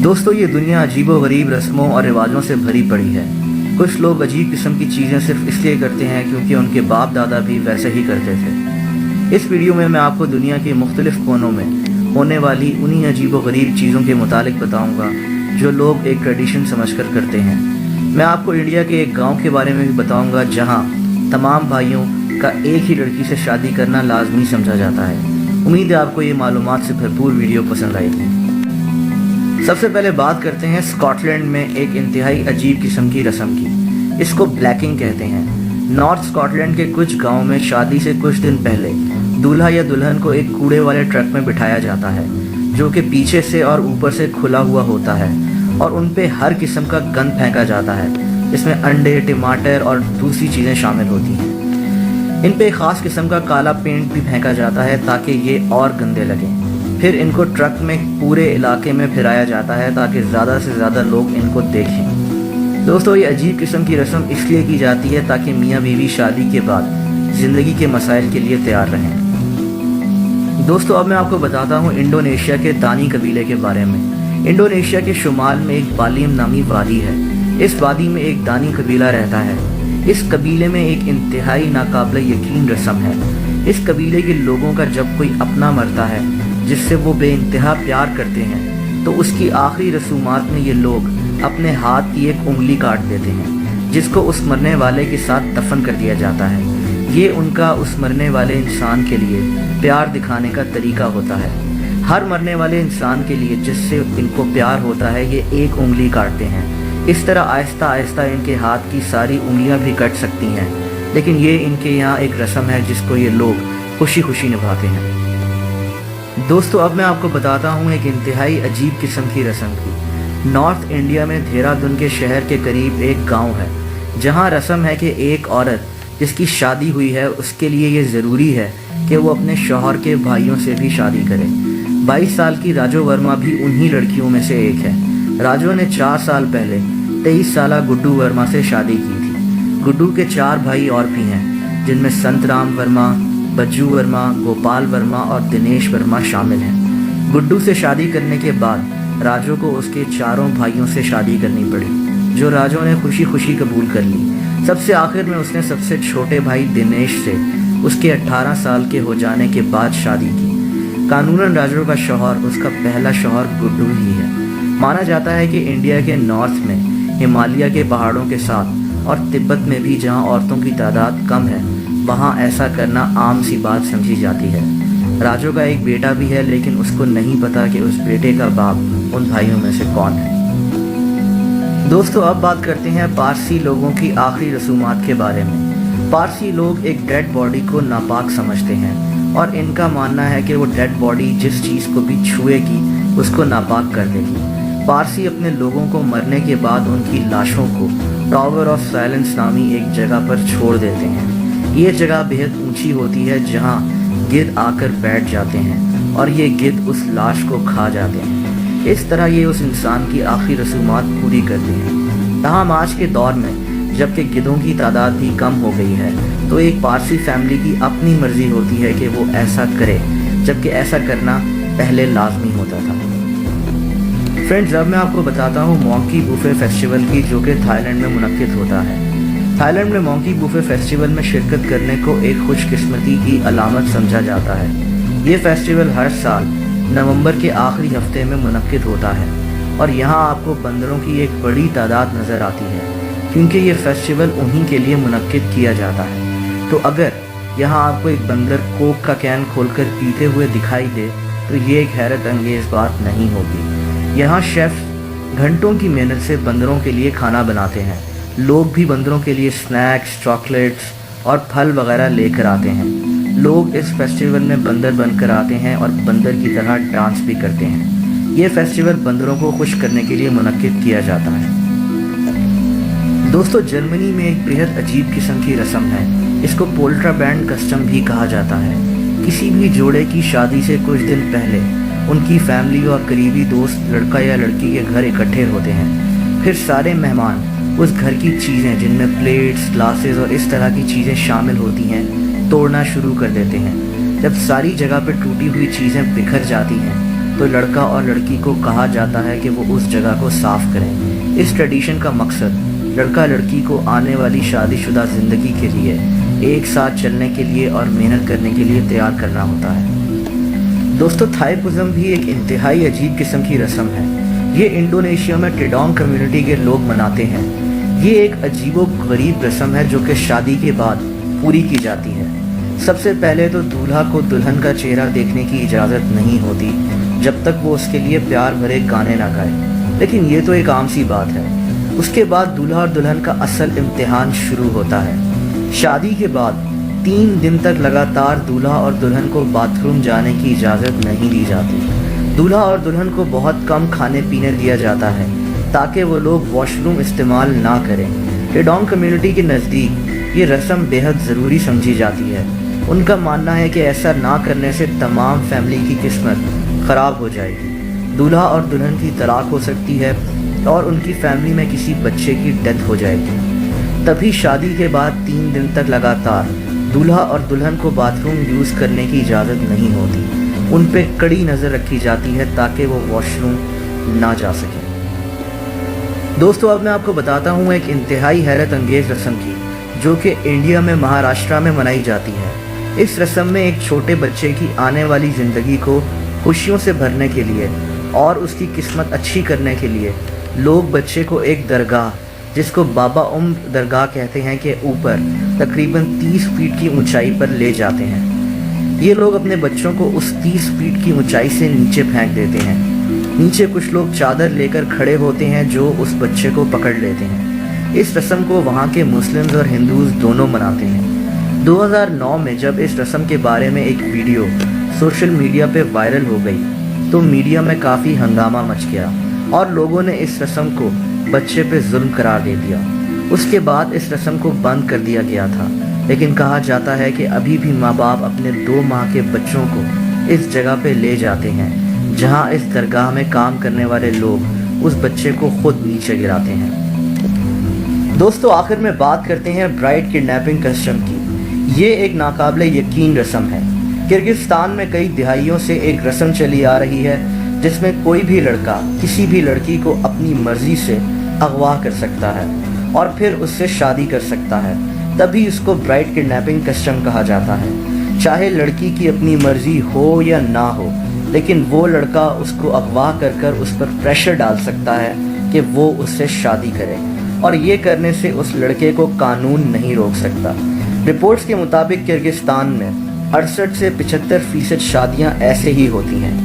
दोस्तों, ये दुनिया अजीबो गरीब रस्मों और रिवाजों से भरी पड़ी है। कुछ लोग अजीब किस्म की चीज़ें सिर्फ इसलिए करते हैं क्योंकि उनके बाप दादा भी वैसे ही करते थे। इस वीडियो में मैं आपको दुनिया के मुख्तलिफ कोनों में होने वाली उन्हीं अजीबो गरीब चीज़ों के मुतालिक बताऊंगा जो लोग एक ट्रेडिशन समझकर करते हैं। मैं आपको इंडिया के एक गाँव के बारे में भी बताऊँगा जहाँ तमाम भाइयों का एक ही लड़की से शादी करना लाजमी समझा जाता है। उम्मीद है आपको ये मालूमात से भरपूर वीडियो पसंद आएगी। सबसे पहले बात करते हैं स्कॉटलैंड में एक इंतहाई अजीब किस्म की रस्म की। इसको ब्लैकिंग कहते हैं। नॉर्थ स्कॉटलैंड के कुछ गाँव में शादी से कुछ दिन पहले दूल्हा या दुल्हन को एक कूड़े वाले ट्रक में बिठाया जाता है जो कि पीछे से और ऊपर से खुला हुआ होता है और उन पे हर किस्म का गंद फेंका जाता है। इसमें अंडे, टमाटर और दूसरी चीज़ें शामिल होती हैं। इन पे ख़ास किस्म का काला पेंट भी फेंका जाता है ताकि ये और गंदे लगें। फिर इनको ट्रक में पूरे इलाके में फिराया जाता है ताकि ज़्यादा से ज़्यादा लोग इनको देखें। दोस्तों, ये अजीब किस्म की रस्म इसलिए की जाती है ताकि मियाँ बीवी शादी के बाद ज़िंदगी के मसाइल के लिए तैयार रहें। दोस्तों, अब मैं आपको बताता हूँ इंडोनेशिया के तानी कबीले के बारे में। इंडोनेशिया के शुमाल में एक बालीम नामी वादी है। इस वादी में एक दानी कबीला रहता है। इस कबीले में एक इंतहाई नाकाबिल यकीन रस्म है। इस कबीले के लोगों का जब कोई अपना मरता है जिससे वो बेइंतहा प्यार करते हैं तो उसकी आखिरी रसूमात में ये लोग अपने हाथ की एक उंगली काट देते हैं जिसको उस मरने वाले के साथ दफन कर दिया जाता है। ये उनका उस मरने वाले इंसान के लिए प्यार दिखाने का तरीका होता है। हर मरने वाले इंसान के लिए जिससे इनको प्यार होता है ये एक उंगली काटते हैं। इस तरह आहिस्ता आहिस्ता इनके हाथ की सारी उंगलियां भी कट सकती हैं, लेकिन ये इनके यहाँ एक रस्म है जिसको ये लोग खुशी खुशी निभाते हैं। दोस्तों, अब मैं आपको बताता हूँ एक इंतहाई अजीब किस्म की रस्म की। नॉर्थ इंडिया में देहरादून के शहर के करीब एक गांव है जहाँ रस्म है कि एक औरत जिसकी शादी हुई है उसके लिए ये ज़रूरी है कि वो अपने शौहर के भाइयों से भी शादी करे। 22 साल की राजो वर्मा भी उन्हीं लड़कियों में से एक है। राजो ने 4 साल पहले 23 साला गुड्डू वर्मा से शादी की थी। गुड्डू के 4 भाई और भी हैं जिनमें संतराम वर्मा, बज्जू वर्मा, गोपाल वर्मा और दिनेश वर्मा शामिल हैं। गुड्डू से शादी करने के बाद राजो को उसके 4 भाइयों से शादी करनी पड़ी जो राजो ने खुशी खुशी कबूल कर ली। सबसे आखिर में उसने सबसे छोटे भाई दिनेश से उसके 18 साल के हो जाने के बाद शादी की। कानूनन राजो का शौहर उसका पहला शौहर गुड्डू ही है। माना जाता है कि इंडिया के नॉर्थ में हिमालय के पहाड़ों के साथ और तिब्बत में भी जहां औरतों की तादाद कम है वहां ऐसा करना आम सी बात समझी जाती है। राजो का एक बेटा भी है लेकिन उसको नहीं पता कि उस बेटे का बाप उन भाइयों में से कौन है। दोस्तों, अब बात करते हैं पारसी लोगों की आखिरी रसूमात के बारे में। पारसी लोग एक डेड बॉडी को नापाक समझते हैं और इनका मानना है कि वो डेड बॉडी जिस चीज़ को भी छुएगी उसको नापाक कर देगी। पारसी अपने लोगों को मरने के बाद उनकी लाशों को टावर ऑफ साइलेंस नामी एक जगह पर छोड़ देते हैं। ये जगह बेहद ऊंची होती है जहाँ गिद्ध आकर बैठ जाते हैं और ये गिद्ध उस लाश को खा जाते हैं। इस तरह ये उस इंसान की आखिरी रसूमात पूरी करते हैं। ताहम आज के दौर में जबकि गिद्धों की तादाद भी कम हो गई है तो एक पारसी फैमिली की अपनी मर्जी होती है कि वो ऐसा करे, जबकि ऐसा करना पहले लाजमी होता था। फ्रेंड्स, अब मैं आपको बताता हूँ मोंकी बुफे फेस्टिवल की जो कि थाईलैंड में मुनक्किद होता है। थाईलैंड में मोंकी बुफे फेस्टिवल में शिरकत करने को एक खुशकिस्मती की अलामत समझा जाता है। ये फेस्टिवल हर साल नवंबर के आखिरी हफ्ते में मुनक्किद होता है और यहाँ आपको बंदरों की एक बड़ी तादाद नज़र आती है क्योंकि ये फेस्टिवल उन्हीं के लिए मुनक्किद किया जाता है। तो अगर यहाँ आपको एक बंदर कोक का कैन खोलकर पीते हुए दिखाई दे तो ये एक हैरत अंगेज़ बात नहीं होगी। यहाँ शेफ घंटों की मेहनत से बंदरों के लिए खाना बनाते हैं। लोग भी बंदरों के लिए स्नैक्स, चॉकलेट्स और फल वगैरह लेकर आते हैं। लोग इस फेस्टिवल में बंदर बनकर आते हैं और बंदर की तरह डांस भी करते हैं। ये फेस्टिवल बंदरों को खुश करने के लिए मुनक्किद किया जाता है। दोस्तों, जर्मनी में एक बेहद अजीब किस्म की रस्म है। इसको पोल्ट्रा बैंड कस्टम भी कहा जाता है। किसी भी जोड़े की शादी से कुछ दिन पहले उनकी फैमिली और करीबी दोस्त लड़का या लड़की के घर इकट्ठे होते हैं। फिर सारे मेहमान उस घर की चीज़ें जिनमें प्लेट्स, ग्लासेस और इस तरह की चीज़ें शामिल होती हैं तोड़ना शुरू कर देते हैं। जब सारी जगह पर टूटी हुई चीज़ें बिखर जाती हैं تو لڑکا اور لڑکی کو کہا جاتا ہے کہ وہ اس جگہ کو صاف کریں۔ اس ٹریڈیشن کا مقصد لڑکا لڑکی کو آنے والی شادی شدہ زندگی کے لیے ایک ساتھ چلنے کے لیے اور محنت کرنے کے لیے تیار کرنا ہوتا ہے۔ دوستو، تھائپزم بھی ایک انتہائی عجیب قسم کی رسم ہے۔ یہ انڈونیشیا میں ٹیڈانگ کمیونٹی کے لوگ مناتے ہیں۔ یہ ایک عجیب و غریب رسم ہے جو کہ شادی کے بعد پوری کی جاتی ہے۔ سب سے پہلے تو دولہا کو دلہن کا چہرہ دیکھنے کی اجازت نہیں ہوتی جب تک وہ اس کے لیے پیار بھرے گانے نہ گائے، لیکن یہ تو ایک عام سی بات ہے۔ اس کے بعد دولہا اور دلہن کا اصل امتحان شروع ہوتا ہے۔ شادی کے بعد 3 دن تک لگاتار دولہا اور دلہن کو باتھ روم جانے کی اجازت نہیں دی جاتی۔ دولہا اور دلہن کو بہت کم کھانے پینے دیا جاتا ہے تاکہ وہ لوگ واش روم استعمال نہ کریں۔ ٹیڈانگ کمیونٹی کے نزدیک یہ رسم بے حد ضروری سمجھی جاتی ہے۔ ان کا ماننا ہے کہ ایسا نہ کرنے سے تمام فیملی کی قسمت خراب ہو جائے گی، دولہا اور دلہن کی طلاق ہو سکتی ہے اور ان کی فیملی میں کسی بچے کی ڈیتھ ہو جائے گی۔ تبھی شادی کے بعد 3 دن تک لگاتار دولہا اور دلہن کو باتھ روم یوز کرنے کی اجازت نہیں ہوتی۔ ان پہ کڑی نظر رکھی جاتی ہے تاکہ وہ واش روم نہ جا سکیں۔ دوستو، اب میں آپ کو بتاتا ہوں ایک انتہائی حیرت انگیز رسم کی جو کہ انڈیا میں مہاراشٹرا میں منائی جاتی ہے۔ اس رسم میں ایک چھوٹے بچے کی آنے والی زندگی کو خوشیوں سے بھرنے کے لیے اور اس کی قسمت اچھی کرنے کے لیے لوگ بچے کو ایک درگاہ، جس کو بابا درگاہ کہتے ہیں، کہ اوپر تقریباً 30 فیٹ کی اونچائی پر لے جاتے ہیں۔ یہ لوگ اپنے بچوں کو اس 30 فیٹ کی اونچائی سے نیچے پھینک دیتے ہیں۔ نیچے کچھ لوگ چادر لے کر کھڑے ہوتے ہیں جو اس بچے کو پکڑ لیتے ہیں۔ اس رسم کو وہاں کے مسلمز اور ہندوز دونوں مناتے ہیں۔ 2009 میں جب اس رسم کے بارے میں ایک ویڈیو سوشل میڈیا پہ وائرل ہو گئی تو میڈیا میں کافی ہنگامہ مچ گیا اور لوگوں نے اس رسم کو بچے پہ ظلم قرار دے دیا۔ اس کے بعد اس رسم کو بند کر دیا گیا تھا، لیکن کہا جاتا ہے کہ ابھی بھی ماں باپ اپنے 2 ماہ کے بچوں کو اس جگہ پہ لے جاتے ہیں جہاں اس درگاہ میں کام کرنے والے لوگ اس بچے کو خود نیچے گراتے ہیں۔ دوستو، آخر میں بات کرتے ہیں برائڈ کڈنیپنگ کسٹم کی۔ یہ ایک ناقابل یقین رسم ہے۔ کرگزستان میں کئی دہائیوں سے ایک رسم چلی آ رہی ہے جس میں کوئی بھی لڑکا کسی بھی لڑکی کو اپنی مرضی سے اغوا کر سکتا ہے اور پھر اس سے شادی کر سکتا ہے۔ تبھی اس کو برائڈ کڈنیپنگ کسٹم کہا جاتا ہے۔ چاہے لڑکی کی اپنی مرضی ہو یا نہ ہو، لیکن وہ لڑکا اس کو اغوا کر کر اس پر پریشر ڈال سکتا ہے کہ وہ اس سے شادی کرے، اور یہ کرنے سے اس لڑکے کو قانون نہیں روک سکتا۔ رپورٹس کے مطابق کرگزستان میں 68 سے 75% شادیاں ایسے ہی ہوتی ہیں۔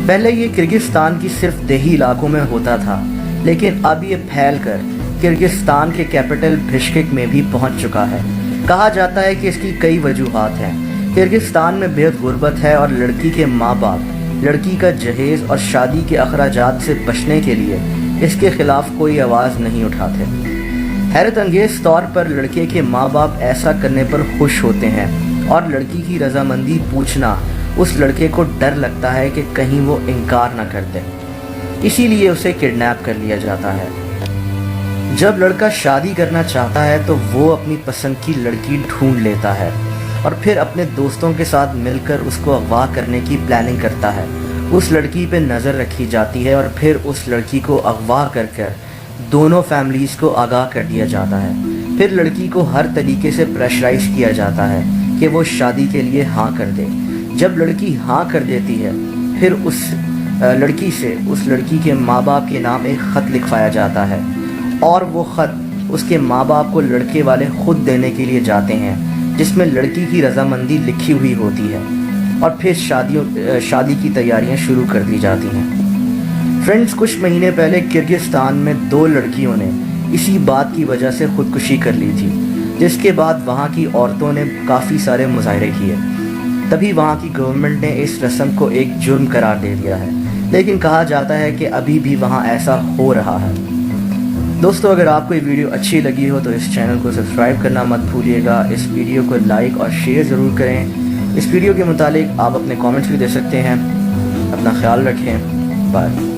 پہلے یہ کرگزستان کی صرف دیہی علاقوں میں ہوتا تھا، لیکن اب یہ پھیل کر کرگزستان کے کیپٹل بشکیک میں بھی پہنچ چکا ہے۔ کہا جاتا ہے کہ اس کی کئی وجوہات ہیں۔ کرگزستان میں بے حد غربت ہے اور لڑکی کے ماں باپ لڑکی کا جہیز اور شادی کے اخراجات سے بچنے کے لیے اس کے خلاف کوئی آواز نہیں اٹھاتے۔ حیرت انگیز طور پر لڑکے کے ماں باپ ایسا کرنے پر خوش ہوتے ہیں اور لڑکی کی رضامندی پوچھنا اس لڑکے کو ڈر لگتا ہے کہ کہیں وہ انکار نہ کر دے، اسی لیے اسے کڈنیپ کر لیا جاتا ہے۔ جب لڑکا شادی کرنا چاہتا ہے تو وہ اپنی پسند کی لڑکی ڈھونڈ لیتا ہے اور پھر اپنے دوستوں کے ساتھ مل کر اس کو اغوا کرنے کی پلاننگ کرتا ہے۔ اس لڑکی پہ نظر رکھی جاتی ہے اور پھر اس لڑکی کو اغوا کر کر دونوں فیملیز کو آگاہ کر دیا جاتا ہے۔ پھر لڑکی کو ہر طریقے سے پریشرائز کیا جاتا ہے کہ وہ شادی کے لیے ہاں کر دے۔ جب لڑکی ہاں کر دیتی ہے، پھر اس لڑکی سے اس لڑکی کے ماں باپ کے نام ایک خط لکھوایا جاتا ہے اور وہ خط اس کے ماں باپ کو لڑکے والے خود دینے کے لیے جاتے ہیں، جس میں لڑکی کی رضامندی لکھی ہوئی ہوتی ہے، اور پھر شادی کی تیاریاں شروع کر دی جاتی ہیں۔ فرینڈز، کچھ مہینے پہلے کرگزستان میں 2 لڑکیوں نے اسی بات کی وجہ سے خودکشی کر لی تھی، جس کے بعد وہاں کی عورتوں نے کافی سارے مظاہرے کیے۔ تبھی وہاں کی گورنمنٹ نے اس رسم کو ایک جرم قرار دے دیا ہے، لیکن کہا جاتا ہے کہ ابھی بھی وہاں ایسا ہو رہا ہے۔ دوستو، اگر آپ کو یہ ویڈیو اچھی لگی ہو تو اس چینل کو سبسکرائب کرنا مت بھولیے گا، اس ویڈیو کو لائک اور شیئر ضرور کریں۔ اس ویڈیو کے متعلق آپ اپنے کامنٹس بھی دے سکتے ہیں۔ اپنا خیال رکھیں، بائے۔